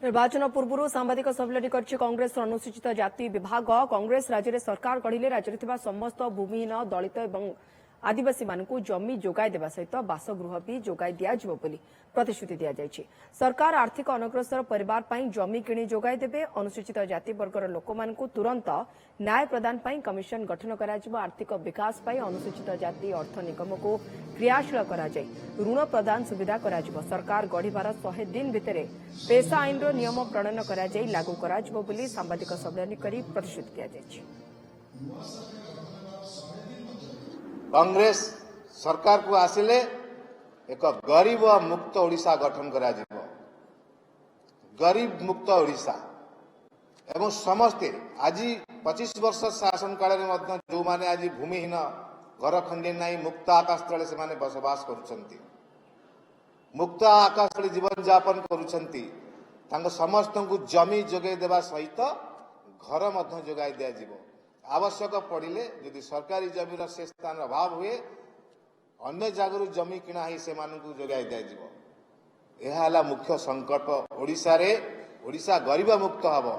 निर्वाचन पूर्व सांबादिक सम्मेलन कर कांग्रेस अनुसूचित जाति विभाग कांग्रेस राज्य में सरकार गढ़िले राज्य में समस्त भूमिहीन दलित और आदिवासी मानू जमी जोगाई देवा सहित बासगृह भी जोगाई दिज्व प्रतिश्रुति दि सरकार आर्थिक अनग्रसर परिवार पर जमी किणी जोगाई देवे अनुसूचित जाति वर्गर लोक तुरंत न्याय प्रदान पर कमिशन गठन कर आर्थिक विकास पर अनुसूचित जाति अर्थ निगम को क्रियाशील कर ऋण प्रदान सुविधा कर सरकार गढ़िबार 100 दिन भितर पेशा आईन नियम प्रणयन कर लागू कर सांबादिक सम्मेलन कर प्रतिश्रुति दी। कांग्रेस सरकार को आसिले एक गरीब मुक्त ओडिशा गठन करा जिवो। गरीब मुक्त ओडिशा एवं समस्ते आज 25 वर्ष शासन काल में जो माने आज भूमिहीन घर खंडे नहीं मुक्त आकाश तले से माने बसवास करुछंती मुक्त आकाश तले जीवन यापन करुछंती तांको समस्त को जमी जोगाई देवा सहित घर मध्य जोगाई दिया जिवो। आवश्यक पड़िले यदि सरकारी जमीर से स्थान अभाव हुए अन्य जगह जमी किणा ही से मानू जोगाई दिज्व। यह मुख्य संकल्प ओडिशा रे। ओडिशा गरीब मुक्त हब।